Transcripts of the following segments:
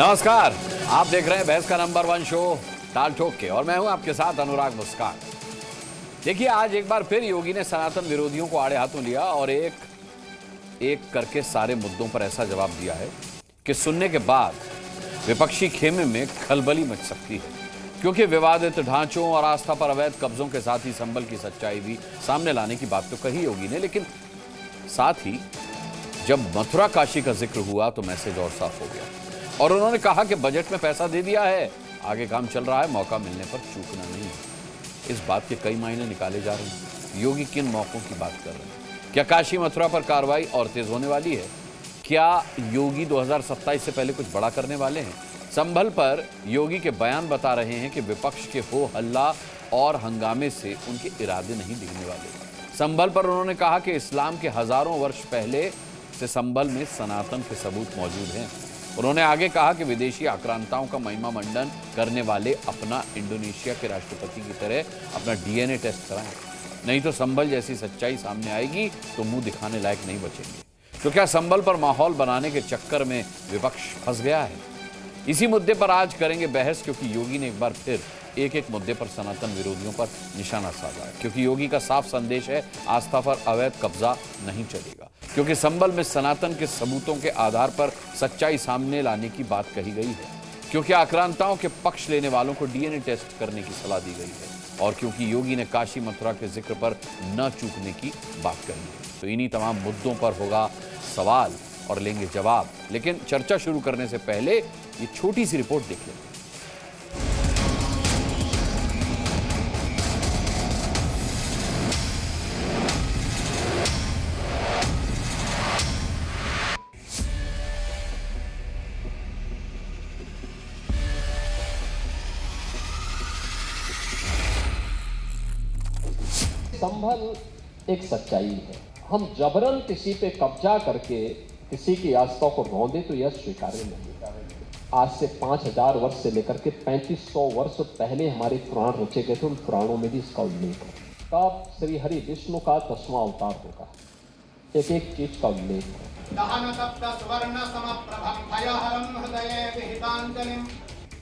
नमस्कार, आप देख रहे हैं बहस का नंबर 1 शो टाल ठोक के, और मैं हूं आपके साथ अनुराग मुस्कान। देखिए, आज एक बार फिर योगी ने सनातन विरोधियों को आड़े हाथों लिया और एक एक करके सारे मुद्दों पर ऐसा जवाब दिया है कि सुनने के बाद विपक्षी खेमे में खलबली मच सकती है, क्योंकि विवादित ढांचों और आस्था पर अवैध कब्जों के साथ ही संभल की सच्चाई भी सामने लाने की बात तो कही योगी ने, लेकिन साथ ही जब मथुरा काशी का जिक्र हुआ तो मैसेज और साफ हो गया और उन्होंने कहा कि बजट में पैसा दे दिया है, आगे काम चल रहा है, मौका मिलने पर चूकना नहीं है। इस बात के कई मायने निकाले जा रहे हैं। योगी किन मौकों की बात कर रहे हैं? क्या काशी मथुरा पर कार्रवाई और तेज होने वाली है? क्या योगी 2027 से पहले कुछ बड़ा करने वाले हैं? संभल पर योगी के बयान बता रहे हैं कि विपक्ष के हो हल्ला और हंगामे से उनके इरादे नहीं दिखने वाले। संभल पर उन्होंने कहा कि इस्लाम के हजारों वर्ष पहले से संभल में सनातन के सबूत मौजूद हैं। उन्होंने आगे कहा कि विदेशी आक्रांताओं का महिमा मंडन करने वाले अपना इंडोनेशिया के राष्ट्रपति की तरह अपना डीएनए टेस्ट कराएं, नहीं तो संभल जैसी सच्चाई सामने आएगी तो मुंह दिखाने लायक नहीं बचेंगे। तो क्या संभल पर माहौल बनाने के चक्कर में विपक्ष फंस गया है? इसी मुद्दे पर आज करेंगे बहस, क्योंकि योगी ने एक बार फिर एक एक मुद्दे पर सनातन विरोधियों पर निशाना साधा है। क्योंकि योगी का साफ संदेश है, आस्था पर अवैध कब्जा नहीं चलेगा। क्योंकि संभल में सनातन के सबूतों के आधार पर सच्चाई सामने लाने की बात कही गई है। क्योंकि आक्रांताओं के पक्ष लेने वालों को डीएनए टेस्ट करने की सलाह दी गई है और क्योंकि योगी ने काशी मथुरा के जिक्र पर न चूकने की बात कही है। तो इन्हीं तमाम मुद्दों पर होगा सवाल और लेंगे जवाब, लेकिन चर्चा शुरू करने से पहले ये छोटी सी रिपोर्ट देख लेते हैं। संभल एक सच्चाई है। हम जबरन किसी पे कब्जा करके किसी की आस्था को रौंदे तो यह स्वीकार्य नहीं। आज से 5000 वर्ष से लेकर के 3500 वर्ष पहले हमारे पुराण रचे गए थे, उन पुराणों में भी इसका उल्लेख है। तब श्री हरि विष्णु का 10वां अवतार होगा, एक एक चीज का उल्लेख है।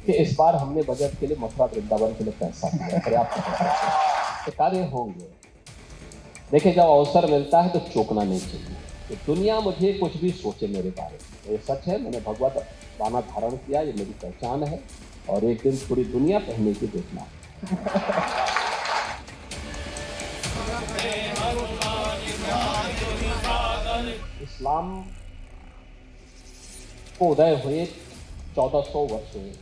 कि इस बार हमने बजट के लिए मथुरा वृंदावन के लिए पैसा दिया, पर्याप्त कार्य होंगे। देखिए, जब अवसर मिलता है तो चूकना नहीं चाहिए। तो दुनिया मुझे कुछ भी सोचे मेरे बारे में, ये सच है। मैंने भगवत बाना धारण किया, ये मेरी पहचान है, और एक दिन पूरी दुनिया पहने की देखना। इस्लाम को उदय हुए 1400 वर्ष हुए,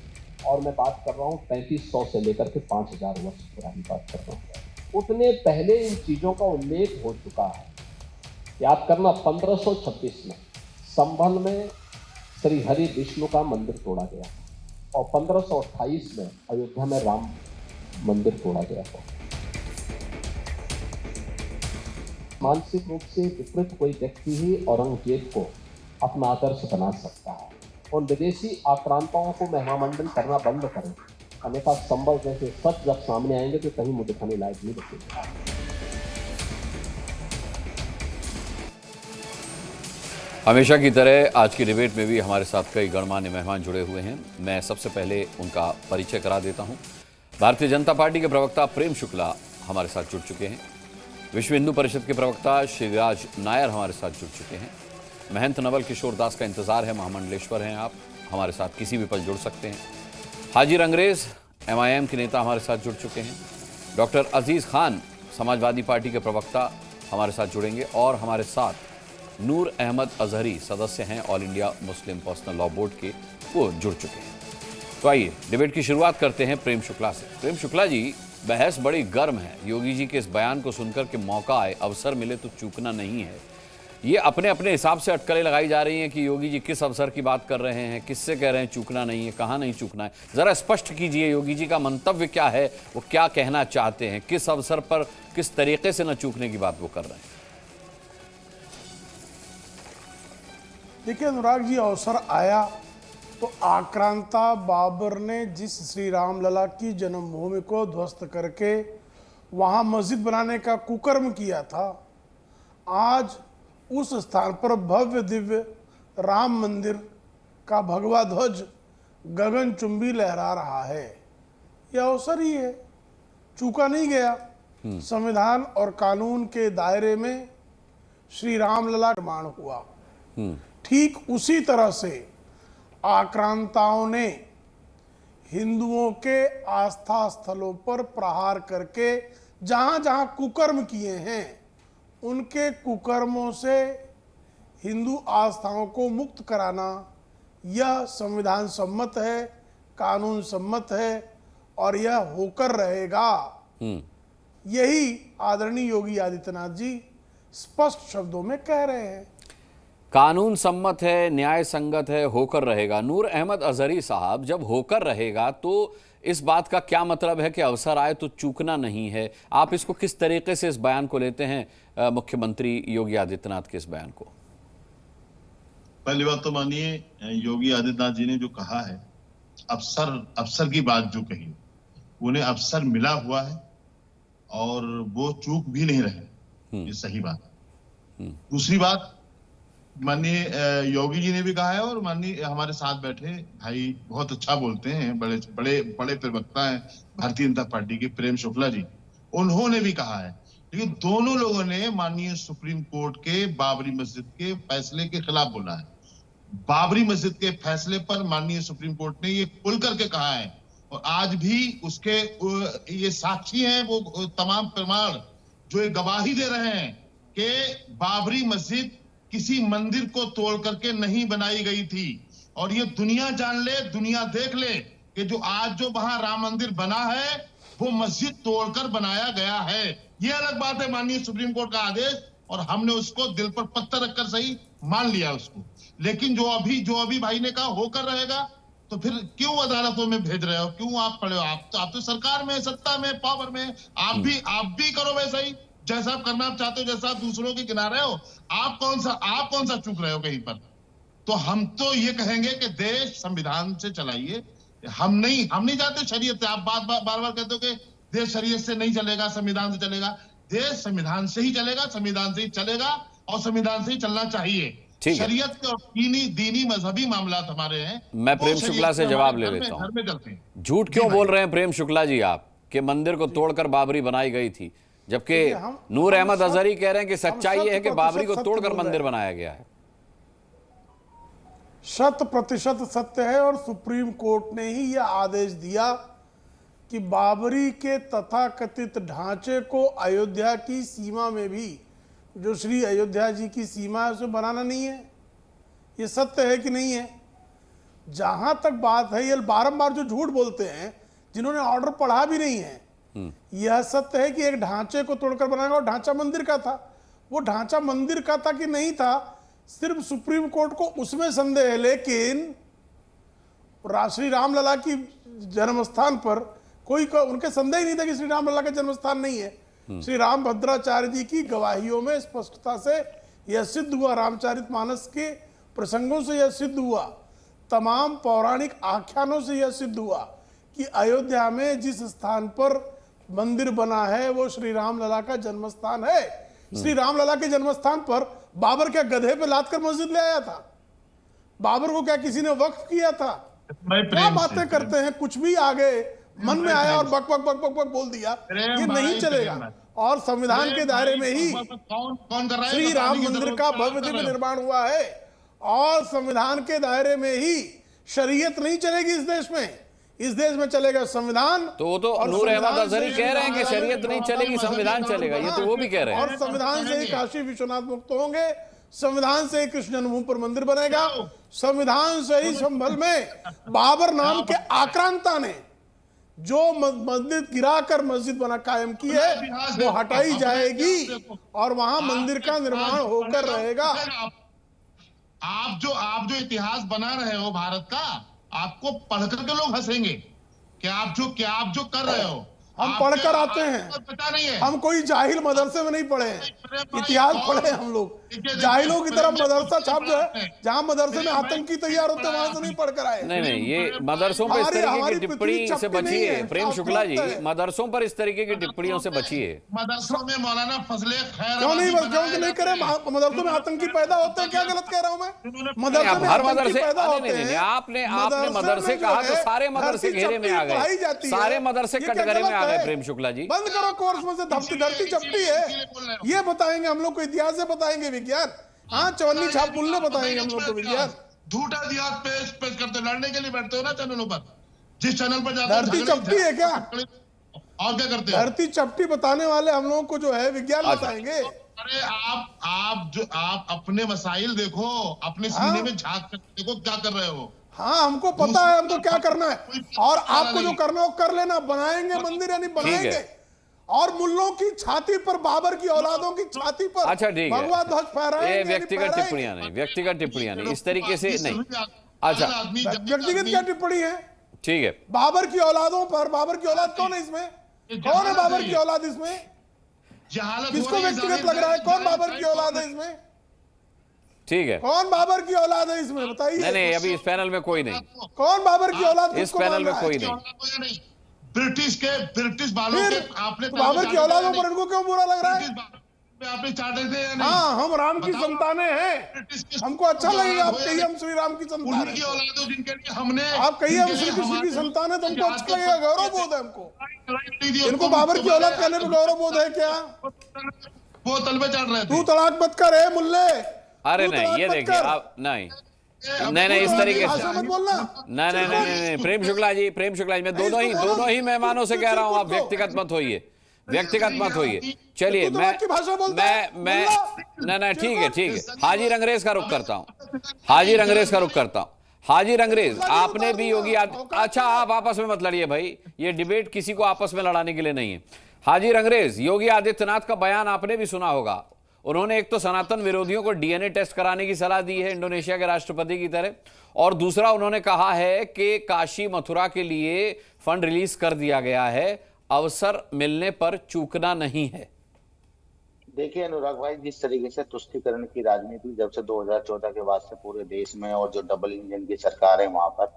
और मैं बात कर रहा हूँ 3500 से लेकर के 5000 वर्ष पुरानी बात कर रहा हूँ। उतने पहले इन चीजों का उल्लेख हो चुका है। याद करना, 1526 में संभल में श्री हरि विष्णु का मंदिर तोड़ा गया और 1528 में अयोध्या में राम मंदिर तोड़ा गया था। मानसिक रूप से विपरीत कोई व्यक्ति ही औरंगजेब को अपना आदर्श बना सकता है। उन विदेशी आक्रांताओं को महिमामंडन करना बंद करें, अन्यथा संभल जैसे सच जब सामने आएंगे तो कहीं मुंह दिखाने लायक नहीं बचेगा। हमेशा की तरह आज की डिबेट में भी हमारे साथ कई गणमान्य मेहमान जुड़े हुए हैं। मैं सबसे पहले उनका परिचय करा देता हूं। भारतीय जनता पार्टी के प्रवक्ता प्रेम शुक्ला हमारे साथ जुड़ चुके हैं। विश्व हिंदू परिषद के प्रवक्ता श्रीराज नायर हमारे साथ जुड़ चुके हैं। महंत नवल किशोर दास का इंतजार है, महामंडलेश्वर हैं आप, हमारे साथ किसी भी पल जुड़ सकते हैं। हाजिर अंग्रेज MIM के नेता हमारे साथ जुड़ चुके हैं। डॉक्टर अजीज खान समाजवादी पार्टी के प्रवक्ता हमारे साथ जुड़ेंगे, और हमारे साथ नूर अहमद अजहरी सदस्य हैं all India Muslim personal law board के, वो जुड़ चुके हैं। तो आइए डिबेट की शुरुआत करते हैं प्रेम शुक्ला से। प्रेम शुक्ला जी, बहस बड़ी गर्म है। योगी जी के इस बयान को सुनकर के मौका आए, अवसर मिले तो चूकना नहीं है, ये अपने अपने हिसाब से अटकलें लगाई जा रही हैं कि योगी जी किस अवसर की बात कर रहे हैं, किससे कह रहे हैं चूकना नहीं है, कहाँ नहीं चूकना है। जरा स्पष्ट कीजिए, योगी जी का मंतव्य क्या है, वो क्या कहना चाहते हैं, किस अवसर पर किस तरीके से न चूकने की बात वो कर रहे हैं। देखिए अनुराग जी, अवसर आया तो आक्रांता बाबर ने जिस श्री राम लला की जन्मभूमि को ध्वस्त करके वहाँ मस्जिद बनाने का कुकर्म किया था, आज उस स्थान पर भव्य दिव्य राम मंदिर का भगवा ध्वज गगनचुंबी लहरा रहा है। यह अवसर ही है, चूका नहीं गया। संविधान और कानून के दायरे में श्री रामलला निर्माण हुआ। ठीक उसी तरह से आक्रांताओं ने हिंदुओं के आस्था स्थलों पर प्रहार करके जहां जहां कुकर्म किए हैं, उनके कुकर्मों से हिंदू आस्थाओं को मुक्त कराना यह संविधान सम्मत है, कानून सम्मत है और यह होकर रहेगा। यही आदरणीय योगी आदित्यनाथ जी स्पष्ट शब्दों में कह रहे हैं। कानून सम्मत है, न्याय संगत है, होकर रहेगा। नूर अहमद अजहरी साहब, जब होकर रहेगा तो इस बात का क्या मतलब है कि अवसर आए तो चूकना नहीं है? आप इसको किस तरीके से इस बयान को लेते हैं, मुख्यमंत्री योगी आदित्यनाथ के इस बयान को? पहली बात तो मानिए, योगी आदित्यनाथ जी ने जो कहा है, अवसर की बात जो कही, उन्हें अवसर मिला हुआ है और वो चूक भी नहीं रहे। ये सही बात है। दूसरी बात, माननीय योगी जी ने भी कहा है और माननीय हमारे साथ बैठे भाई बहुत अच्छा बोलते हैं, बड़े बड़े बड़े प्रवक्ता हैं भारतीय जनता पार्टी के, प्रेम शुक्ला जी, उन्होंने भी कहा है। लेकिन दोनों लोगों ने माननीय सुप्रीम कोर्ट के बाबरी मस्जिद के फैसले के खिलाफ बोला है। बाबरी मस्जिद के फैसले पर माननीय सुप्रीम कोर्ट ने ये खुल करके कहा है और आज भी उसके ये साक्षी हैं, वो तमाम प्रमाण जो ये गवाही दे रहे हैं कि बाबरी मस्जिद किसी मंदिर को तोड़ करके नहीं बनाई गई थी। और ये दुनिया जान ले, दुनिया देख ले कि जो आज जो वहां राम मंदिर बना है वो मस्जिद तोड़कर बनाया गया है। ये अलग बात है, माननीय सुप्रीम कोर्ट का आदेश, और हमने उसको दिल पर पत्थर रखकर सही मान लिया उसको। लेकिन जो अभी भाई ने कहा होकर रहेगा, तो फिर क्यों अदालतों में भेज रहे हो? क्यों आप खड़े हो? आप तो सरकार में, सत्ता में, पावर में, आप भी करो वैसा ही, जैसा आप करना चाहते हो, जैसा आप दूसरों के किनारे हो। आप कौन सा चूक रहे हो कहीं पर? तो हम तो ये कहेंगे कि देश संविधान से चलाइए। हम नहीं चाहते शरीयत से। आप बार बार कहते हो कि देश शरीयत से नहीं चलेगा, संविधान से चलेगा। देश संविधान से ही चलेगा, संविधान से ही चलेगा और संविधान से ही चलना चाहिए। शरीयत के और दीनी मजहबी मामला हमारे हैं। मैं प्रेम शुक्ला से जवाब ले लेता हूँ। झूठ क्यों बोल रहे हैं प्रेम शुक्ला जी आप कि मंदिर को तोड़कर बाबरी बनाई गई थी, जबकि नूर अहमद अजहरी कह रहे हैं कि सच्चाई ये है कि बाबरी को तोड़कर मंदिर बनाया गया है? 100% सत्य है और सुप्रीम कोर्ट ने ही यह आदेश दिया कि बाबरी के तथाकथित ढांचे को अयोध्या की सीमा में भी, जो श्री अयोध्या जी की सीमा है, उसे बनाना नहीं है। ये सत्य है कि नहीं है? जहां तक बात है, ये बारंबार जो झूठ बोलते हैं, जिन्होंने ऑर्डर पढ़ा भी नहीं है, यह सत्य है कि एक ढांचे को तोड़कर बनाया और ढांचा मंदिर का था। वो ढांचा मंदिर का था कि नहीं था, सिर्फ सुप्रीम कोर्ट को उसमें संदेह है। लेकिन श्री रामलला की जन्मस्थान पर उनके संदेह ही नहीं था कि श्री रामलला का जन्मस्थान नहीं है। श्री रामभद्राचार्य जी की गवाहियों में स्पष्टता से यह सिद्ध हुआ, रामचरितमानस के प्रसंगों से यह सिद्ध हुआ, तमाम पौराणिक आख्यानों से यह सिद्ध हुआ कि अयोध्या में जिस स्थान पर मंदिर बना है वो श्री रामलला का जन्मस्थान है। श्री रामलला के जन्मस्थान पर बाबर क्या गधे पे लाद कर मस्जिद ले आया था? बाबर को क्या किसी ने वक्फ किया था? क्या बातें करते हैं, कुछ भी आगे मन में आया और बक बक बक बक बक बोल दिया। ये नहीं चलेगा। और संविधान के दायरे में ही श्री राम मंदिर का भव्य दिव्य निर्माण हुआ है और संविधान के दायरे में ही शरीयत नहीं चलेगी इस देश में। इस देश में चलेगा संविधान। तो वो तो नूर अहमद अजहरी कह रहे हैं कि शरीयत नहीं चलेगी, संविधान चलेगा। ये तो वो भी कह रहे हैं। और संविधान से ही काशी विश्वनाथ मुक्त होंगे, संविधान से ही कृष्ण जन्मभूमि पर मंदिर बनेगा, संविधान से ही संभल में बाबर नाम के आक्रांता ने जो मस्जिद गिराकर मस्जिद बना कायम की है वो हटाई जाएगी और वहां मंदिर का निर्माण होकर रहेगा। आप जो इतिहास बना रहे हो भारत का, आपको पढ़कर के लोग हंसेंगे कि आप जो कर रहे हो। हम पढ़कर आते हैं, पता नहीं है। हम कोई जाहिल मदरसे में नहीं पढ़े हैं, इतिहास पढ़े हम लोग। जाहिलों की तरफ मदरसा छाप जो है, जहां मदरसे में आतंकी तैयार होते वहां से नहीं पढ़कर आए। नहीं, ये मदरसों पर इस तरीके की टिप्पणी से बचिए प्रेम शुक्ला जी, मदरसों पर इस तरीके की टिप्पणियों से बचिए। मदरसों में मौलाना फजले खैर क्यों नहीं करे? मदरसों में आतंकी पैदा होते हैं, क्या गलत कह रहा हूं मैं? मदरसे में हर आतंकी मदरसे पैदा होते हैं। आपने मदरसे कहा तो सारे मदरसे घेरे में आ गए, सारे मदरसे कटघरे में आ गए प्रेम शुक्ला जी। बंद करो कोर्स में से, धरती चपटी है ये बताएंगे हम लोग को, इतिहास से बताएंगे, विज्ञान, हाँ चवन्नी छाप मूल्य बताएंगे हम लोग को, विज्ञान। झूठा इतिहास पेश करते, लड़ने के लिए बैठते हो ना चैनलों पर, जिस चैनल पर जाते हो धरती चपटी है क्या? और क्या करते हो? धरती चपटी बताने वाले हम लोगों को जो है विज्ञान बताएंगे। अरे आप अपने मसाइल देखो, अपने सीने में झांक कर देखो क्या कर रहे हो। हाँ हमको पता है हमको क्या करना है, और आपको जो करना है वो कर लेना। बनाएंगे मंदिर यानी बनाएंगे, और मुल्लों की छाती पर, बाबर की औलादों की छाती पर अच्छा ठीक है, भगवा ध्वज फहराएंगे। व्यक्तिगत टिप्पणियां नहीं, व्यक्तिगत टिप्पणियां नहीं, इस तरीके से नहीं। अच्छा व्यक्तिगत क्या टिप्पणी है? ठीक है, बाबर की औलादों पर, बाबर की औलाद कौन है इसमें? कौन है बाबर की औलाद इसमें? किसको व्यक्तिगत लग रहा है? कौन बाबर की औलाद है इसमें? ठीक है, कौन बाबर की औलाद है इसमें बताइए? नहीं अभी इस पैनल में कोई नहीं, कौन बाबर की औलाद? इस पैनल में कोई नहीं। ब्रिटिश बालों के आपने बाबर की औलादों पर इनको क्यों बुरा लग रहा है? आपने चाटे थे या नहीं? हाँ हम राम की संतानें हैं, हमको अच्छा लगेगा आप कहिए हम श्री राम की संतान उनकी औलादों जिनके लिए हमने, आप कहिए हम श्री कृष्ण की संतान है तो हमको अच्छा लगेगा, गौरव बोध है हमको। इनको बाबर की औलाद कहने पे गौरव बोध है क्या? वो तल पे चढ़ रहे थे। तू तलाक मत कर है मुल्ले। अरे नहीं, ये देखिए आप नहीं इस तरीके से मत बोलना। नहीं प्रेम शुक्ला जी, मैं दोनों ही मेहमानों से कह रहा हूं, आप व्यक्तिगत मत होइए, व्यक्तिगत मत होइए। चलिए मैं ठीक है, हाजी रंगरेज का रुख करता हूं, हाजी रंगरेज आपने भी योगी अच्छा आप आपस में मत लड़िए भाई, ये डिबेट किसी को आपस में लड़ाने के लिए नहीं है। हाजी रंगरेज, योगी आदित्यनाथ का बयान आपने भी सुना होगा, उन्होंने एक तो सनातन विरोधियों को डीएनए टेस्ट कराने की सलाह दी है इंडोनेशिया के राष्ट्रपति की तरह, और दूसरा उन्होंने कहा है कि काशी मथुरा के लिए फंड रिलीज कर दिया गया है, अवसर मिलने पर चूकना नहीं है। देखिए अनुराग भाई, जिस तरीके से तुष्टीकरण की राजनीति जब से 2014 के बाद से पूरे देश में, और जो डबल इंजन की सरकार है वहां पर,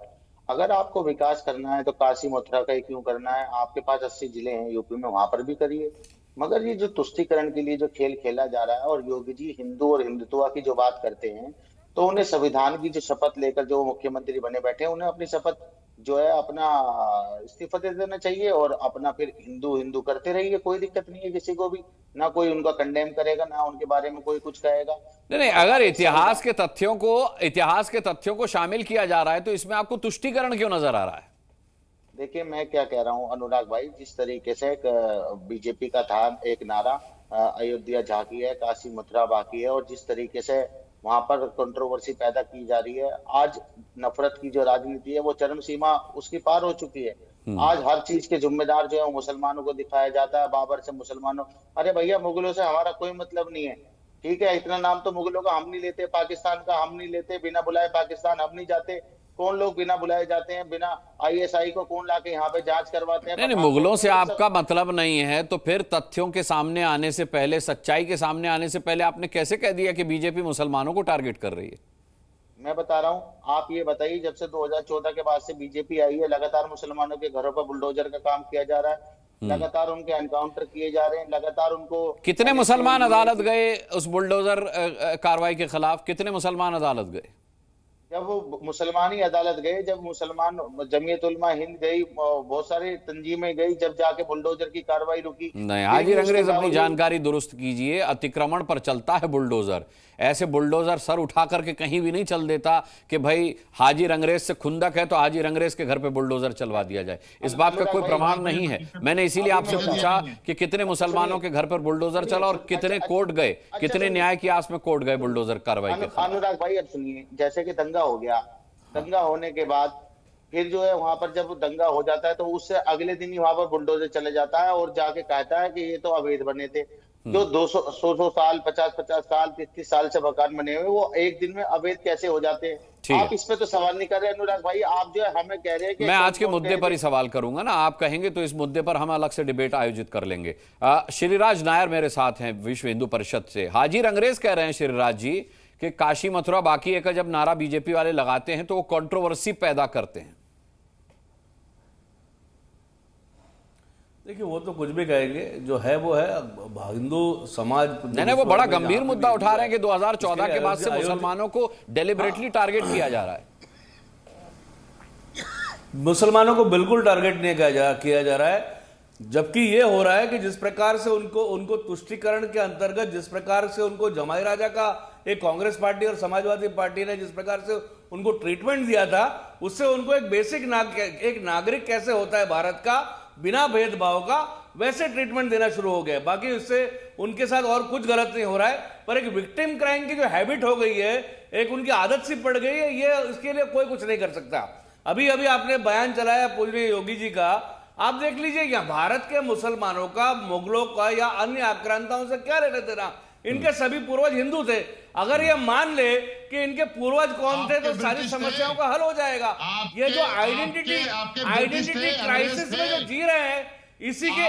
अगर आपको विकास करना है तो काशी मथुरा का ही क्यों करना है? आपके पास 80 जिले हैं यूपी में, वहां पर भी करिए। मगर ये जो तुष्टीकरण के लिए जो खेल खेला जा रहा है, और योगी जी हिंदू और हिंदुत्व की जो बात करते हैं, तो उन्हें संविधान की जो शपथ लेकर जो मुख्यमंत्री बने बैठे हैं, उन्हें अपनी शपथ जो है अपना इस्तीफा दे देना चाहिए, और अपना फिर हिंदू हिंदू करते रहिए। कोई दिक्कत नहीं है किसी को भी, ना कोई उनका कंडेम करेगा, ना उनके बारे में कोई कुछ कहेगा। नहीं अगर इतिहास के तथ्यों को शामिल किया जा रहा है तो इसमें आपको तुष्टीकरण क्यों नजर आ रहा है? देखिए मैं क्या कह रहा हूँ अनुराग भाई, जिस तरीके से बीजेपी का था एक नारा, अयोध्या झांकी है काशी मथुरा बाकी है, और जिस तरीके से वहां पर कंट्रोवर्सी पैदा की जा रही है, आज नफरत की जो राजनीति है वो चरम सीमा उसकी पार हो चुकी है। आज हर चीज के जिम्मेदार जो है मुसलमानों को दिखाया जाता है, बाबर से मुसलमानों। अरे भैया मुगलों से हमारा कोई मतलब नहीं है, ठीक है, इतना नाम तो मुगलों का हम नहीं लेते, पाकिस्तान का हम नहीं लेते, बिना बुलाए पाकिस्तान हम नहीं जाते। कौन लोग बिना बुलाए जाते हैं? बिना आईएसआई को कौन लाके यहाँ पे जांच करवाते हैं? नहीं मुगलों से आपका मतलब नहीं है, तो फिर तथ्यों के सामने आने से पहले, सच्चाई के सामने आने से पहले आपने कैसे कह दिया कि बीजेपी मुसलमानों को टारगेट कर रही है? मैं बता रहा हूँ, आप ये बताइए, जब से 2014 के बाद से बीजेपी आई है, लगातार मुसलमानों के घरों पर बुलडोजर का काम किया जा रहा है, लगातार उनके एनकाउंटर किए जा रहे हैं, लगातार उनको। कितने मुसलमान अदालत गए उस बुलडोजर कार्रवाई के खिलाफ? कितने मुसलमान अदालत गए? जब वो मुसलमान ही अदालत गए, जब मुसलमान जमीयत उलमा हिंद गई, बहुत सारी तंजीमें गई, जब जाके बुलडोजर की कार्रवाई रुकी। नहीं हाजी रंगरेज अपनी जानकारी दुरुस्त कीजिए, अतिक्रमण पर चलता है बुलडोजर, ऐसे बुलडोजर सर उठा करके कहीं भी नहीं चल देता कि भाई हाजी रंगरेज से खुंदक है तो हाजी रंगरेज के घर पे बुलडोजर चलवा दिया जाए, इस बात का कोई प्रमाण नहीं है। मैंने इसीलिए आपसे पूछा कि कितने मुसलमानों के घर पर बुलडोजर चला और कितने कोर्ट गए, कितने न्याय की आस में कोर्ट गए बुलडोजर कार्रवाई के? अनुराग भाई अब सुनिए, जैसे कि दंगा हो गया, दंगा होने के बाद फिर जो है वहां पर जब दंगा हो जाता है तो उससे अगले दिन ही वहां पर बुलडोजर चले जाता है और जाके कहता है कि ये तो अवैध बने थे। जो 200 साल 50 साल 30 साल से मकान बने हुए वो एक दिन में अवैध कैसे हो जाते हैं? आप इस पे तो सवाल नहीं कर रहे अनुराग भाई, आप जो है हमें कह रहे हैं कि मैं आज के मुद्दे पर ही सवाल करूंगा ना, आप कहेंगे तो इस मुद्दे पर हम अलग से डिबेट आयोजित कर लेंगे। श्रीराज नायर मेरे साथ हैं विश्व हिंदू परिषद से। हाजी रंगरेज कह रहे हैं श्रीराज जी कि काशी मथुरा बाकी है का जब नारा बीजेपी वाले लगाते हैं तो वो कंट्रोवर्सी पैदा करते हैं। देखिए वो तो कुछ भी कहेंगे, जो है वो है। हिंदू समाज नहीं, वो बड़ा गंभीर मुद्दा उठा रहे हैं कि 2014 के बाद से मुसलमानों को डेलिबरेटली टारगेट किया जा रहा है। मुसलमानों को बिल्कुल टारगेट नहीं किया जा रहा है, जबकि ये हो रहा है कि जिस प्रकार से उनको तुष्टीकरण के अंतर्गत, जिस प्रकार से उनको जमाई राजा का एक कांग्रेस पार्टी और समाजवादी पार्टी ने जिस प्रकार से उनको ट्रीटमेंट दिया था, उससे उनको एक बेसिक एक नागरिक कैसे होता है भारत का बिना भेदभाव का, वैसे ट्रीटमेंट देना शुरू हो गया। बाकी उससे उनके साथ और कुछ गलत नहीं हो रहा है, पर एक विक्टिम क्राइम की जो हैबिट हो गई है, एक उनकी आदत सी पड़ गई है, ये इसके लिए कोई कुछ नहीं कर सकता। अभी अभी आपने बयान चलाया पूज्य योगी जी का, आप देख लीजिए यहाँ भारत के मुसलमानों का मुगलों का या अन्य आक्रांताओं से क्या लेना देना, इनके सभी पूर्वज हिंदू थे। अगर ये मान ले कि इनके पूर्वज कौन थे तो सारी समस्याओं का हल हो जाएगा। ये जो आइडेंटिटी क्राइसिस में जो जी रहे हैं, इसी के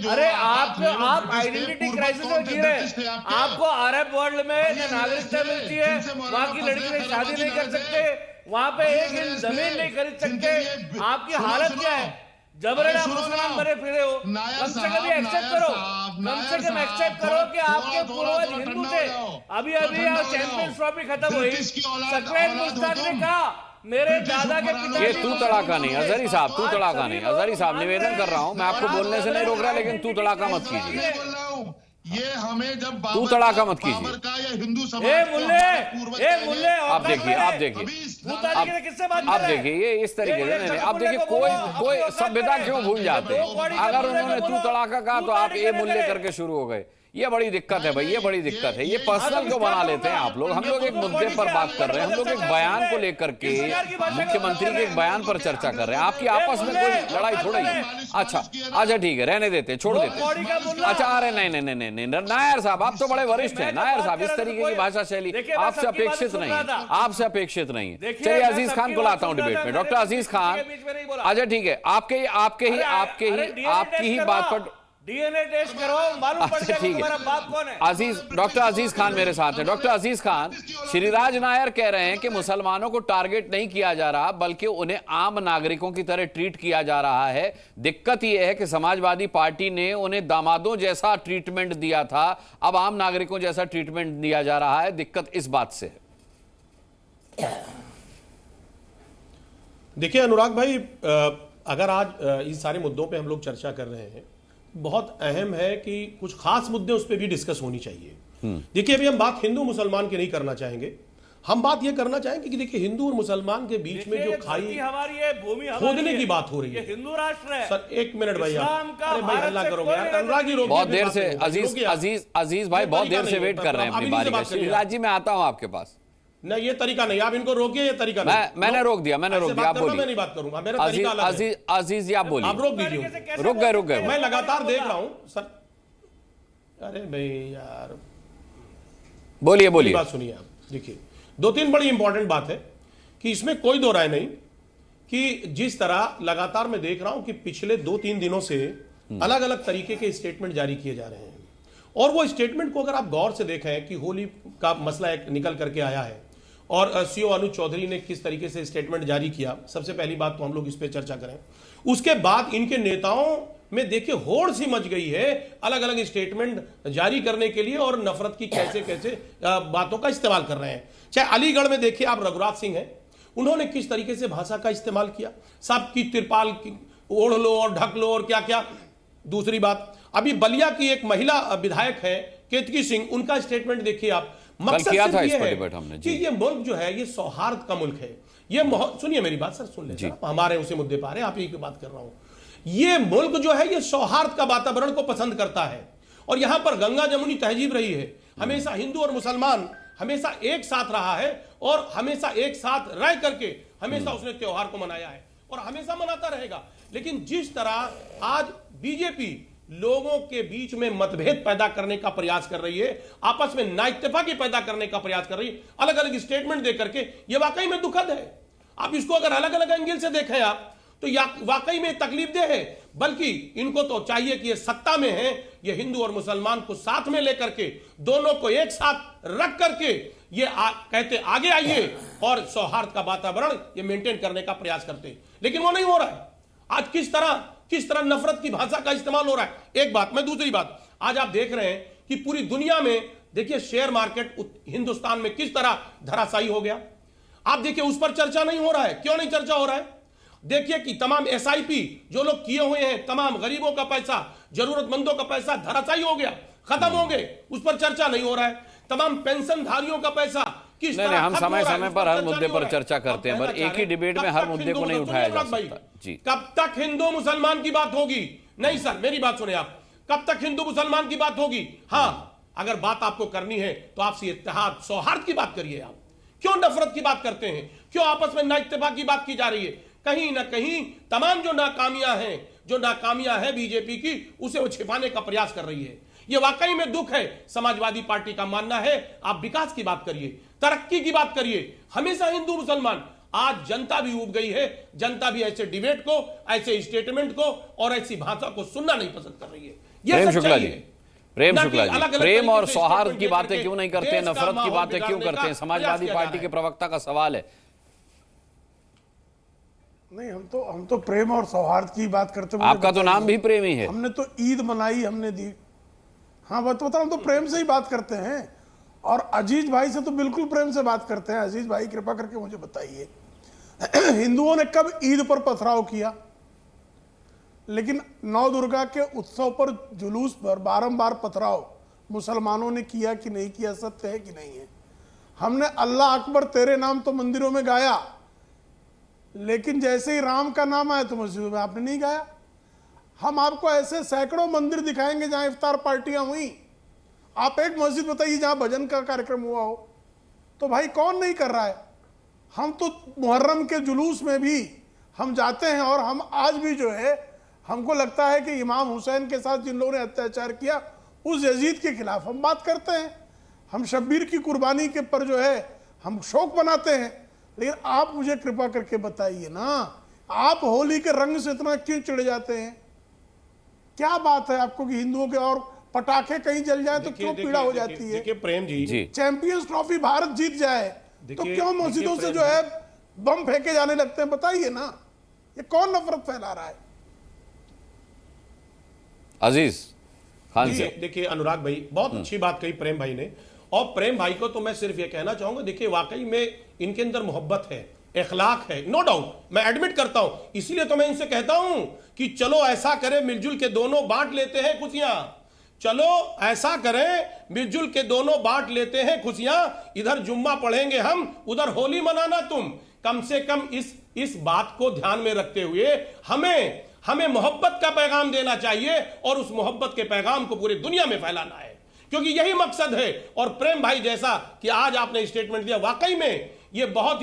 अरे आप आइडेंटिटी क्राइसिस में जी रहे हैं। आपको अरब वर्ल्ड में नागरिकता मिलती है, वहां की लड़की से शादी नहीं कर सकते, वहां पे एक जमीन नहीं खरीद सकते, आपकी हालत क्या है? जबरन आप मुसलमान बने फिरे हो, कम से कम एक्सेप्ट करो, कम से कम एक्सेप्ट करो कि आपके पूर्वज हिंदू थे। अभी अभी चैंपियंस ट्रॉफी खत्म हुई, सकलैन मुश्ताक ने कहा मेरे दादा के पिता। ये तू तड़ाका नहीं अजहरी साहब, तू तड़ाका नहीं अजहरी साहब, निवेदन कर रहा हूं, मैं आपको बोलने से नहीं रोक रहा, लेकिन तू तड़ाका मत कीजिए। ये हमें जब तू तड़ाका मत कीजिए। हिंदू समाज आप देखिए आप देखिए ये इस तरीके से नहीं, आप देखिए कोई सभ्यता क्यों भूल जाते हैं। अगर उन्होंने तू तड़ाका कहा तो आप ये मूल्य करके शुरू हो गए, ये बड़ी दिक्कत है भाई, ये बड़ी दिक्कत है। ये पर्सनल क्यों बना लेते हैं आप लोग? हम लोग एक मुद्दे पर बात कर रहे हैं, हम लोग एक बयान को लेकर के, मुख्यमंत्री के एक बयान पर चर्चा कर रहे हैं। आपकी आपस में कोई लड़ाई थोड़ी है। अच्छा ठीक है, रहने देते, छोड़ देते। अच्छा अरे नहीं नायर साहब, आप तो बड़े वरिष्ठ हैं। नायर साहब इस तरीके की भाषा शैली आपसे अपेक्षित नहीं है, आपसे अपेक्षित नहीं है। चलिए अजीज खान को लाता हूं डिबेट में। डॉक्टर अजीज खान, अच्छा ठीक है, आपकी ही बात पर डीएनए टेस्ट करो, मालूम पड़ जाएगा तुम्हारा बाप कौन है। डॉक्टर अजीज खान मेरे साथ है। डॉक्टर अजीज खान, श्रीराज नायर कह रहे हैं कि मुसलमानों को टारगेट नहीं किया जा रहा, बल्कि उन्हें आम नागरिकों की तरह ट्रीट किया जा रहा है। दिक्कत यह है कि समाजवादी पार्टी ने उन्हें दामादों जैसा ट्रीटमेंट दिया था, अब आम नागरिकों जैसा ट्रीटमेंट दिया जा रहा है। दिक्कत इस बात से है। देखिए अनुराग भाई, अगर आज इस सारे मुद्दों पे हम लोग चर्चा कर रहे हैं, बहुत अहम है कि कुछ खास मुद्दे उस पर भी डिस्कस होनी चाहिए। देखिए अभी हम बात हिंदू मुसलमान की नहीं करना चाहेंगे, हम बात ये करना चाहेंगे कि देखिए हिंदू और मुसलमान के बीच में जो खाई हमारी है, भूमि खोदने की बात हो रही है। हिंदू राष्ट्र है सर, एक मिनट भाई, अरे भाई हल्ला करोगे यार, अनुराग जी बहुत देर से अजीज भाई बहुत देर से वेट कर रहे हैं अपनी बारी का। श्रीराज जी मैं आता हूं आपके पास। नहीं ये तरीका नहीं, आप इनको रोकिए, ये तरीका नहीं। मैंने रोक दिया, आप बोलिए। मैं नहीं बात करूंगा, मेरा तरीका अलग है। अजीज जी आप बोलिए। आप रोक दीजिए, रुक गए। मैं लगातार देख रहा हूं सर। अरे भाई यार, बोलिए बात सुनिए आप। देखिए 2-3 बड़ी इंपॉर्टेंट बात है कि इसमें कोई दो राय नहीं कि जिस तरह लगातार मैं देख रहा हूं कि पिछले 2-3 दिनों से अलग अलग तरीके के स्टेटमेंट जारी किए जा रहे हैं, और वो स्टेटमेंट को अगर आप गौर से देखें कि होली का मसला एक निकल करके आया है और सीओ अनुज चौधरी ने किस तरीके से स्टेटमेंट जारी किया, सबसे पहली बात तो हम लोग इस पे चर्चा करें। उसके बाद इनके नेताओं में देखिए होड़ सी मच गई है अलग अलग स्टेटमेंट जारी करने के लिए, और नफरत की कैसे कैसे बातों का इस्तेमाल कर रहे हैं। चाहे अलीगढ़ में देखिए आप रघुराज सिंह हैं, उन्होंने किस तरीके से भाषा का इस्तेमाल किया, सब की तिरपाल ओढ़ लो और ढक लो और क्या क्या। दूसरी बात, अभी बलिया की एक महिला विधायक है केतकी सिंह, उनका स्टेटमेंट देखिए आप। मकसद किया था इस पर हमने कि ये मुल्क जो है ये सौहार्द का मुल्क है। ये सुनिए मेरी बात सर, सुन ले, हमारे उसी मुद्दे पर है, आप ही की बात कर रहा हूं। ये मुल्क जो है ये सौहार्द का वातावरण को पसंद करता है, और यहां पर गंगा जमुनी तहजीब रही है। हमेशा हिंदू और मुसलमान हमेशा एक साथ रहा है, और हमेशा एक साथ रह करके हमेशा उसने त्योहार को मनाया है और हमेशा मनाता रहेगा। लेकिन जिस तरह आज बीजेपी लोगों के बीच में मतभेद पैदा करने का प्रयास कर रही है, आपस में नाइत्तेफाकी पैदा करने का प्रयास कर रही है, अलग अलग स्टेटमेंट दे करके। यह वाकई में दुखद है। आप इसको अगर अलग अलग एंगल से देखें आप, तो वाकई में तकलीफदेह है। बल्कि इनको तो चाहिए कि ये सत्ता में है, ये हिंदू और मुसलमान को साथ में लेकर के, दोनों को एक साथ रख करके ये कहते आगे आइए और सौहार्द का वातावरण ये मेंटेन करने का प्रयास करते हैं, लेकिन वो नहीं हो रहा है। आज किस तरह नफरत की भाषा का इस्तेमाल हो रहा है। एक बात, मैं दूसरी बात, आज आप देख रहे हैं कि पूरी दुनिया में देखिए शेयर मार्केट हिंदुस्तान में किस तरह धराशायी हो गया। आप देखिए उस पर चर्चा नहीं हो रहा है। क्यों नहीं चर्चा हो रहा है? देखिए कि तमाम एसआईपी जो लोग किए हुए हैं, तमाम गरीबों का पैसा, जरूरतमंदों का पैसा धराशायी हो गया, खत्म हो गए, उस पर चर्चा नहीं हो रहा है। तमाम पेंशनधारियों का पैसा किस तरह हम समय समय पर हर मुद्दे पर चर्चा करते हैं, पर एक ही डिबेट में हर मुद्दे को नहीं उठाया जा सकता। जी, कब तक हिंदू मुसलमान की बात होगी? नहीं सर, मेरी बात सुने आप, कब तक हिंदू मुसलमान की बात होगी? हाँ, अगर बात आपको करनी है तो आपसी इत्तेहाद सौहार्द की बात करिए। आप क्यों नफरत की बात करते हैं? क्यों आपस में नाइत्तेफाक की बात की जा रही है? कहीं ना कहीं तमाम जो नाकामियां हैं बीजेपी की, उसे वो छिपाने का प्रयास कर रही है। ये वाकई में दुख है। समाजवादी पार्टी का मानना है आप विकास की बात करिए, तरक्की की बात करिए। हमेशा हिंदू मुसलमान, आज जनता भी उब गई है। जनता भी ऐसे डिबेट को, ऐसे स्टेटमेंट को और ऐसी भाषा को सुनना नहीं पसंद कर रही है। प्रेम शुक्ला जी, प्रेम और सौहार्द की बातें क्यों नहीं करते, नफरत की बातें क्यों करते हैं? समाजवादी पार्टी के प्रवक्ता का सवाल है। नहीं, हम तो प्रेम और सौहार्द की बात करते हैं। आपका तो नाम भी प्रेम ही है। हमने तो ईद मनाई, हमने दी। हाँ बात बता, हम तो प्रेम से ही बात करते हैं। और अजीज भाई से तो बिल्कुल प्रेम से बात करते हैं। अजीज भाई कृपा करके मुझे बताइए, हिंदुओं ने कब ईद पर पथराव किया? लेकिन नौ दुर्गा के उत्सव पर, जुलूस पर बारंबार पथराव मुसलमानों ने किया कि नहीं किया? सत्य है कि नहीं है? हमने अल्लाह अकबर तेरे नाम तो मंदिरों में गाया, लेकिन जैसे ही राम का नाम आया तो मस्जिदों में आपने नहीं गाया। हम आपको ऐसे सैकड़ों मंदिर दिखाएंगे जहां इफ्तार पार्टियां हुई। आप एक मस्जिद बताइए जहां भजन का कार्यक्रम हुआ हो। तो भाई कौन नहीं कर रहा है? हम तो मुहर्रम के जुलूस में भी हम जाते हैं, और हम आज भी जो है, हमको लगता है कि इमाम हुसैन के साथ जिन लोगों ने अत्याचार किया, उस यजीद के खिलाफ हम बात करते हैं। हम शब्बीर की कुर्बानी के पर जो है हम शोक बनाते हैं। लेकिन आप मुझे कृपा करके बताइए ना, आप होली के रंग से इतना क्यों चिढ़ जाते हैं? क्या बात है आपको कि हिंदुओं के और पटाखे कहीं जल जाए तो क्यों पीड़ा हो जाती है? देखिए प्रेम जी, चैंपियंस ट्रॉफी भारत जीत जाए तो क्यों मस्जिदों से जो है बम फेंके जाने लगते हैं? बताइए ना, ये कौन नफरत फैला रहा है? अजीज खान से देखिए अनुराग भाई, बहुत अच्छी बात कही प्रेम भाई ने। और प्रेम भाई को तो मैं सिर्फ ये कहना चाहूंगा, देखिए वाकई में इनके अंदर मोहब्बत है, इखलाक है, नो डाउट, मैं एडमिट करता हूं। इसीलिए तो मैं इनसे कहता हूं कि चलो ऐसा करें, मिलजुल के दोनों बांट लेते हैं खुशियां। चलो ऐसा करें, मिलजुल के दोनों बांट लेते हैं खुशियां। इधर जुम्मा पढ़ेंगे हम, उधर होली मनाना तुम। कम से कम इस बात को ध्यान में रखते हुए हमें मोहब्बत का पैगाम देना चाहिए, और उस मोहब्बत के पैगाम को पूरी दुनिया में फैलाना है, क्योंकि यही मकसद है। और प्रेम भाई जैसा कि आज आपने स्टेटमेंट दिया, वाकई में ये बहुत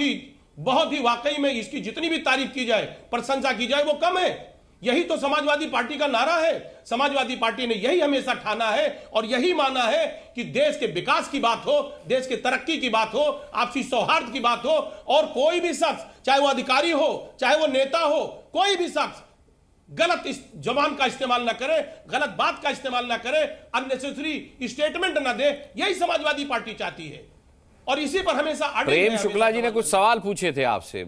ही वाकई में इसकी जितनी भी तारीफ की जाए, प्रशंसा की जाए, वो कम है। यही तो समाजवादी पार्टी का नारा है। समाजवादी पार्टी ने यही हमेशा ठाना है और यही माना है कि देश के विकास की बात हो, देश के तरक्की की बात हो, आपसी सौहार्द की बात हो, और कोई भी शख्स, चाहे वो अधिकारी हो, चाहे वो नेता हो, कोई भी शख्स गलत इस जबान का इस्तेमाल ना करे, गलत बात का इस्तेमाल ना करे, अननेसेसरी स्टेटमेंट ना दे। यही समाजवादी पार्टी चाहती है, और इसी पर हमेशा प्रेम शुक्ला जी ने कुछ सवाल पूछे थे आपसे,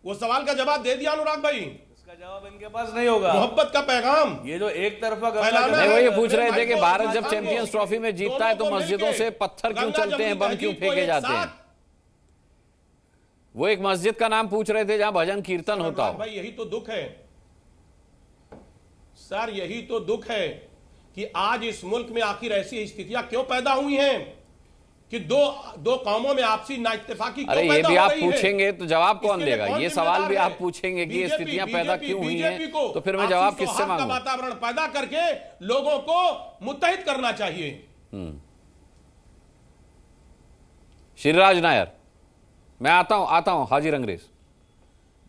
वो सवाल का जवाब दे दिया अनुराग भाई। इसका जवाब इनके पास नहीं होगा। मोहब्बत का पैगाम, ये जो एक तरफा नहीं, वो ये पूछ रहे थे कि भारत जब चैंपियंस ट्रॉफी में जीतता है तो मस्जिदों से पत्थर क्यों चलते हैं, बम क्यों फेंके जाते हैं? वो एक मस्जिद का नाम पूछ रहे थे जहां भजन कीर्तन होता हो। भाई यही तो दुख है सर, यही तो दुख है कि आज इस मुल्क में आखिर ऐसी स्थितियां क्यों पैदा हुई हैं कि दो कौमों में आपसी नाइत्तेफाकी क्यों पैदा हो रही है? ये भी आप पूछेंगे तो जवाब कौन देगा? ये सवाल भी आप पूछेंगे कि ये स्थितियां पैदा क्यों हुई हैं, तो फिर मैं जवाब किससे मांगूं? वातावरण पैदा करके लोगों को मुत्तहिद करना चाहिए। श्रीराज नायर, मैं आता हूं हाजी रंगरेज।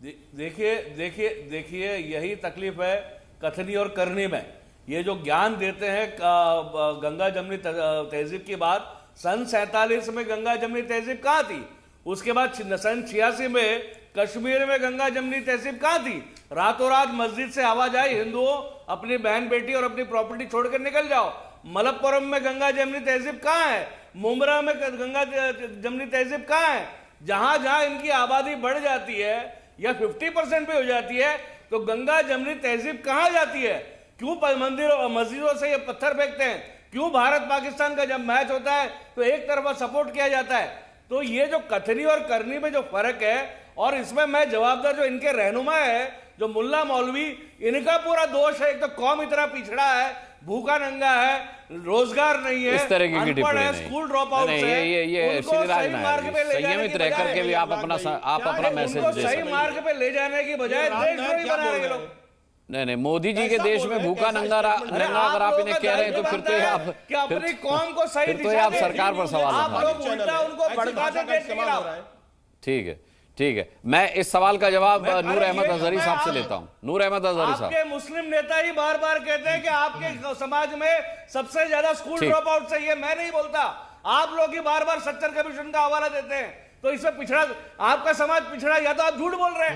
देखिए यही तकलीफ है कथनी और करनी में। ये जो ज्ञान देते हैं गंगा जमनी तहजीब की बात, सन 47 में गंगा जमनी तहजीब कहाँ थी? उसके बाद सन 86 में कश्मीर में गंगा जमनी तहजीब कहाँ थी? रातों रात मस्जिद से आवाज आई, हिंदुओं अपनी बहन बेटी और अपनी प्रॉपर्टी छोड़कर निकल जाओ। मलप्पुरम में गंगा जमनी तहजीब कहाँ है? मुमरा में गंगा जमनी तहजीब कहाँ है? जहां जहां इनकी आबादी बढ़ जाती है या 50% पे हो जाती है तो गंगा जमनी तहजीब कहाँ जाती है? क्यों मंदिरों और मस्जिदों से ये पत्थर फेंकते हैं? क्यों भारत पाकिस्तान का जब मैच होता है तो एक तरफा सपोर्ट किया जाता है? तो ये जो कथनी और करनी में जो फर्क है, और इसमें मैं जवाबदार जो इनके रहनुमा है, जो मुल्ला मौलवी, इनका पूरा दोष है। एक तो कौम इतना पिछड़ा है, भूखा नंगा है, रोजगार नहीं है, इस तरह की अनपढ़ है, नहीं। स्कूल ड्रॉप आउट है। ये श्रीराज नायर संयमित रह करके भी आप अपना मैसेज दे सही सकते मार्ग पे ले जाने की बजाय देशद्रोही बना रहे लोग। नहीं, मोदी जी के देश में भूखा नंगा अगर आप इन्हें कह रहे हैं तो फिर तो आप अपनी कौम को सही फिर तो आप सरकार पर सवाल आप उठा लोग उल्टा उनको भड़काते देश के खिलाफ। ठीक है, मैं इस सवाल का जवाब नूर अहमद अजहरी साहब से लेता हूं। नूर अहमद अजहरी साहब, आपके मुस्लिम नेता ही बार बार कहते हैं कि आपके समाज में सबसे ज्यादा स्कूल ड्रॉप आउट सही है। मैं नहीं बोलता, आप लोग ही बार बार सच्चर कमीशन का हवाला देते हैं। तो इसमें पिछड़ा, आपका समाज पिछड़ा, या तो आप झूठ बोल रहे हैं।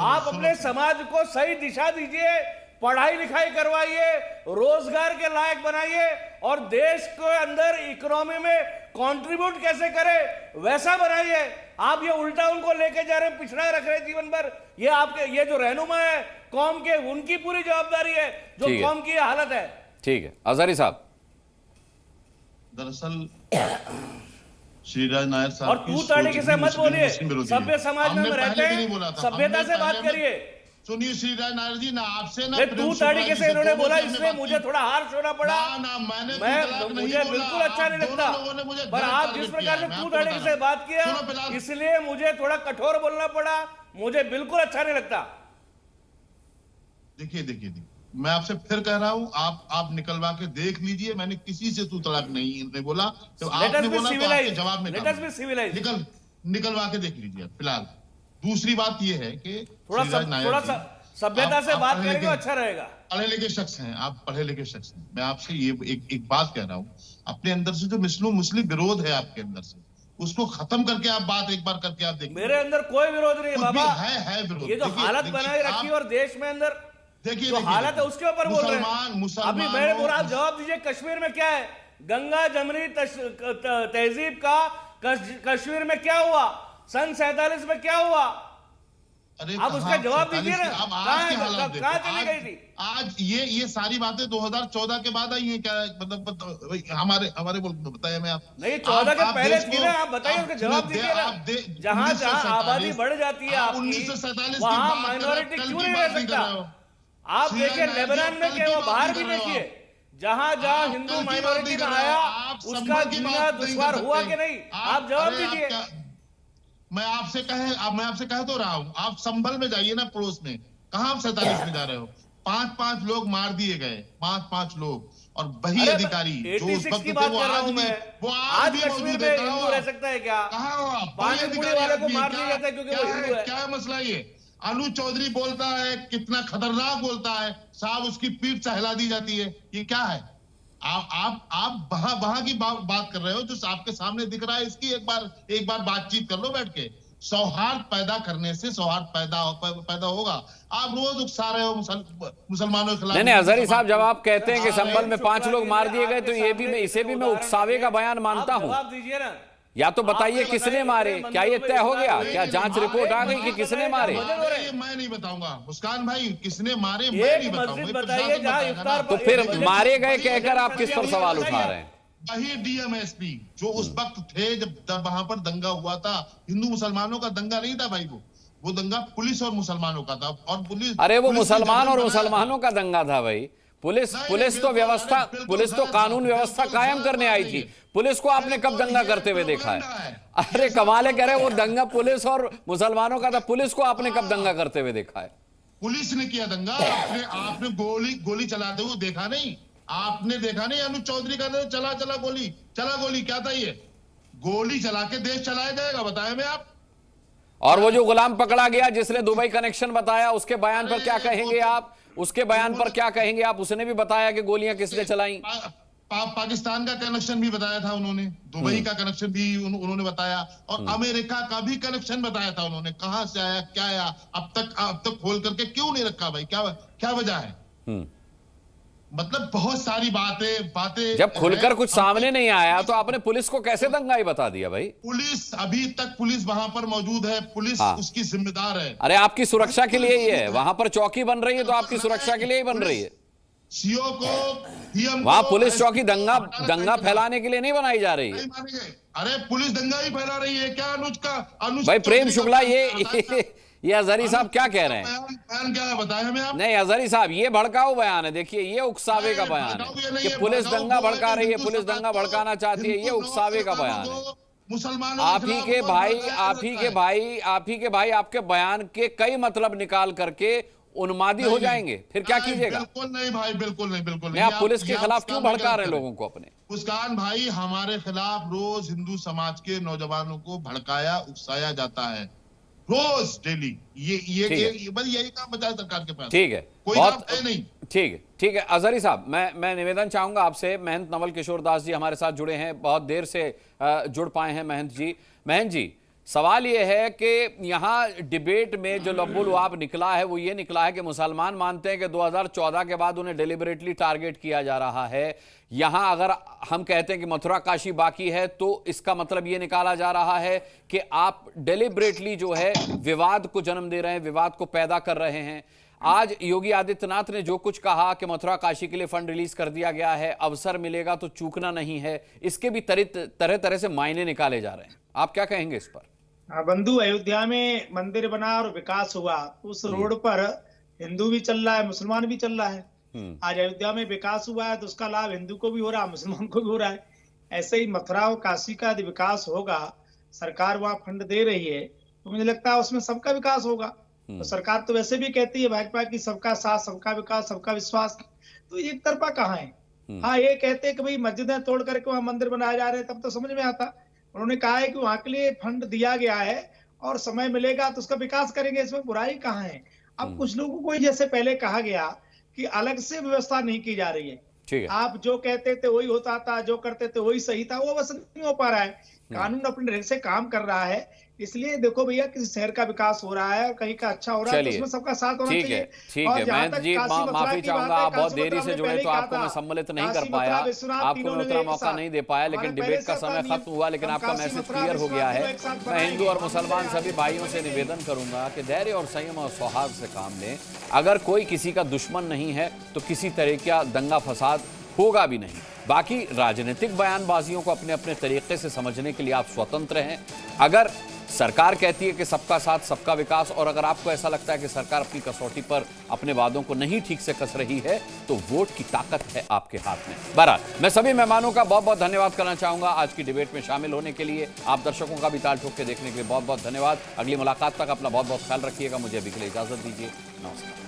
आप अपने समाज को सही दिशा दीजिए, पढ़ाई लिखाई करवाइए, रोजगार के लायक बनाइए, और देश के अंदर इकोनॉमी में कंट्रीब्यूट कैसे करे वैसा बनाइए। आप ये उल्टा उनको लेके जा रहे हैं, पिछड़ा रख रहे हैं जीवन भर। ये आपके ये जो रहनुमा है कौम के, उनकी पूरी जवाबदारी है जो कौम की हालत है। ठीक है अजहरी साहब, दरअसल श्रीराज नायर साहब और तू तरीके से मत बोलिए, सभ्य समाज में रहते हैं, सभ्यता से बात करिए। सुनिए श्रीराज नायर जी, ना आपसे ना तू तरीके से इन्होंने बोला, इसलिए मुझे थोड़ा हार्श होना पड़ा। मुझे बिल्कुल अच्छा नहीं लगता, पर आप जिस प्रकार से तू तरीके से बात किया इसलिए मुझे थोड़ा कठोर बोलना पड़ा। मुझे बिल्कुल अच्छा नहीं लगता। देखिए मैं आपसे फिर कह रहा हूं, आप निकलवा के देख लीजिए। मैंने किसी से तू तड़ाक नहीं बोला, तो आपने बोला तो आपके जवाब में निकलवा के देख लीजिए। फिलहाल दूसरी बात यह है कि थोड़ा सभ्यता से बात करेंगे तो अच्छा रहेगा। पढ़े लिखे शख्स हैं आप, पढ़े लिखे शख्स हैं। मैं आपसे ये एक बात कह रहा हूँ, अपने अंदर से जो मुस्लिम विरोध है आपके अंदर से, उसको खत्म करके आप बात एक बार करके आप देखिए। मेरे अंदर कोई विरोध नहीं है बाबा, है विरोध। ये जो हालत बनाई रखी और देश में अंदर देखिए जो हालत है उसके ऊपर बोल रहे हैं। अभी मेरे बोला, जवाब दीजिए, कश्मीर में क्या है? गंगा जमनी तहजीब का कश्मीर में क्या हुआ? सन 47 में क्या हुआ? आप उसका जवाब दीजिए ना, कहाँ चली गई थी? आज ये सारी बातें 2014 के बाद आई हैं क्या? मतलब हमारे मुल्क में बताया मैं आप नहीं, 14 के पहले थी ना। आप बताइए, उसका जवाब दीजिए ना। जहां आबादी बढ़ जाती है आपकी, 1947 वहां माइनॉरिटी क्यों नहीं रह सकता? आप देखिए लेबनान में क्या हुआ, बाहर भी देखिए, जहां हिंदू माइनॉरिटी में आया उसका जीना दुश्वार हुआ कि नहीं? आप जवाब दीजिए। मैं आपसे कह तो रहा हूं, आप संभल में जाइए ना, पड़ोस में। कहां आप 47 में जा रहे हो? 5 लोग मार दिए गए, 5 लोग, और वही अधिकारी जो उस वक्त थे वो आज भी कश्मीर में हिंदू रह सकता है क्या? कहां हो आप? पानी वाले को मार दिया जाता है क्योंकि वो हिंदू है। क्या मसला ये? अनु चौधरी बोलता है, कितना खतरनाक बोलता है साहब, उसकी पीठ सहला दी जाती है। ये क्या है? आप वहां की बात कर रहे हो जो आपके सामने दिख रहा है। इसकी एक बार बातचीत कर लो बैठ के। सौहार्द पैदा करने से सौहार्द पैदा होगा। आप रोज उकसा रहे हो मुसलमानों के खिलाफ। नहीं अजहरी साहब, जब आप कहते हैं कि संभल में 5 लोग मार दिए गए, तो इसे भी मैं उकसावे का बयान मानता हूं। जवाब दीजिए ना, या तो बताइए किसने मारे? क्या ये तय हो गया? क्या जांच रिपोर्ट आ गई कि किसने मारे? मैं नहीं बताऊंगा मुस्कान भाई, किसने मारे मैं नहीं बताऊंगा। तो फिर मारे गए कहकर आप किस पर सवाल उठा रहे हैं? वही डीएमएसपी जो उस वक्त थे जब वहां पर दंगा हुआ था। हिंदू मुसलमानों का दंगा नहीं था भाई, वो दंगा पुलिस और मुसलमानों का था। और पुलिस, अरे वो मुसलमान और मुसलमानों का दंगा था भाई। पुलिस तो कानून व्यवस्था कायम करने आई थी। पुलिस को आपने कब दंगा करते हुए देखा है? अरे कमाल है, कह रहे वो दंगा पुलिस और मुसलमानों का था। पुलिस को आपने कब दंगा करते हुए देखा है? पुलिस ने किया दंगा। आपने गोली चलाते हुए देखा नहीं? आपने देखा नहीं? अनु चौधरी का चला गोली क्या था ये? गोली चला के देश चलाया जाएगा? बताया मैं आप। और वो जो गुलाम पकड़ा गया जिसने दुबई कनेक्शन बताया, उसके बयान पर क्या कहेंगे आप? उसके बयान पर क्या कहेंगे आप? उसने भी बताया कि गोलियां किसने चलाई। पाकिस्तान का कनेक्शन भी बताया था उन्होंने, दुबई का कनेक्शन भी उन्होंने बताया, और अमेरिका का भी कनेक्शन बताया था उन्होंने। कहां से आया, क्या आया, अब तक खोल करके क्यों नहीं रखा भाई? क्या वजह है? मतलब बहुत सारी बातें जब खुलकर कुछ सामने नहीं आया तो आपने पुलिस को कैसे दंगाई बता दिया भाई? पुलिस अभी तक पुलिस वहां पर मौजूद है, पुलिस उसकी जिम्मेदार है। अरे आपकी सुरक्षा के लिए ही है, वहां पर चौकी बन रही है तो आपकी सुरक्षा के लिए ही बन रही है। सीओ को, वहां पुलिस चौकी दंगा फैलाने के लिए नहीं बनाई जा रही है। अरे पुलिस दंगा ही फैला रही है क्या? अनुज भाई प्रेम शुक्ला, ये अजहरी साहब क्या कह रहे हैं? बयान क्या है बताएं हमें आप। नहीं अजहरी साहब, ये भड़काऊ बयान है। देखिए ये उकसावे का बयान है कि पुलिस दंगा भड़का रही है, पुलिस दंगा भड़काना चाहती है, ये उकसावे का बयान है। मुसलमानों आप ही के भाई आपके बयान के कई मतलब निकाल करके उन्मादी हो जाएंगे, फिर क्या कीजिएगा? बिल्कुल नहीं भाई, बिल्कुल नहीं। आप पुलिस के खिलाफ क्यों भड़का रहे हैं लोगों को अपने? मुस्कान भाई, हमारे खिलाफ रोज हिंदू समाज के नौजवानों को भड़काया, उकसाया जाता है, रोज, डेली। ये बस यही काम बचा है सरकार के पास। ठीक है, कोई काम है नहीं। ठीक है अजहरी साहब, मैं निवेदन चाहूंगा आपसे। महंत नवल किशोर दास जी हमारे साथ जुड़े हैं, बहुत देर से जुड़ पाए हैं महंत जी। सवाल यह है कि यहाँ डिबेट में जो लब्बुल-लुआब निकला है वो ये निकला है कि मुसलमान मानते हैं कि 2014 के बाद उन्हें डेलिबरेटली टारगेट किया जा रहा है। यहाँ अगर हम कहते हैं कि मथुरा काशी बाकी है तो इसका मतलब ये निकाला जा रहा है कि आप डेलिबरेटली जो है विवाद को जन्म दे रहे हैं, विवाद को पैदा कर रहे हैं। आज योगी आदित्यनाथ ने जो कुछ कहा कि मथुरा काशी के लिए फंड रिलीज कर दिया गया है, अवसर मिलेगा तो चूकना नहीं है, इसके भी तरह तरह से मायने निकाले जा रहे हैं। आप क्या कहेंगे इस पर? बंधु, अयोध्या में मंदिर बना और विकास हुआ, उस रोड पर हिंदू भी चल रहा है, मुसलमान भी चल रहा है। आज अयोध्या में विकास हुआ है तो उसका लाभ हिंदू को भी हो रहा है, मुसलमान को भी हो रहा है। ऐसे ही मथुरा और काशी का यदि विकास होगा, सरकार वहां फंड दे रही है तो मुझे लगता है उसमें सबका विकास होगा। तो सरकार तो वैसे भी कहती है भाजपा की सबका साथ, सबका विकास, सबका विश्वास, तो एक तरफा कहाँ है? हाँ, ये कहते हैं कि भाई मस्जिदें तोड़ करके वहां मंदिर बनाए जा रहे हैं, तब तो समझ में आता। उन्होंने कहा है कि वहां के लिए फंड दिया गया है और समय मिलेगा तो उसका विकास करेंगे, इसमें बुराई कहाँ है? अब कुछ लोगों को जैसे पहले कहा गया कि अलग से व्यवस्था नहीं की जा रही है, आप जो कहते थे वही होता था, जो करते थे वही सही था, वो बस नहीं हो पा रहा है। कानून अपने ढंग से काम कर रहा है, इसलिए देखो भैया किसी शहर का विकास हो रहा है और कहीं का अच्छा हो रहा है तो उसमें सबका साथ होना चाहिए। ठीक है महंत जी, माफी चाहूंगा, आप बहुत देरी से जुड़े तो आपको मैं सम्मिलित नहीं कर पाया, आपको मैं उतना मौका नहीं दे पाया, लेकिन डिबेट का समय खत्म हुआ, लेकिन आपका मैसेज क्लियर हो गया है। मैं हिंदू और मुसलमान सभी भाइयों से निवेदन करूंगा कि धैर्य और संयम और सौहार्द से काम लें। अगर कोई किसी का दुश्मन नहीं है तो किसी तरह का दंगा फसाद होगा भी नहीं। बाकी राजनीतिक बयानबाजियों को अपने अपने तरीके से समझने के लिए आप स्वतंत्र हैं। अगर सरकार कहती है कि सबका साथ सबका विकास, और अगर आपको ऐसा लगता है कि सरकार अपनी कसौटी पर अपने वादों को नहीं ठीक से कस रही है, तो वोट की ताकत है आपके हाथ में। बहरहाल मैं सभी मेहमानों का बहुत बहुत धन्यवाद करना चाहूंगा आज की डिबेट में शामिल होने के लिए। आप दर्शकों का भी ताल ठोक के देखने के लिए बहुत बहुत धन्यवाद। अगली मुलाकात तक अपना बहुत बहुत ख्याल रखिएगा। मुझे अभी के लिए इजाजत दीजिए। नमस्कार।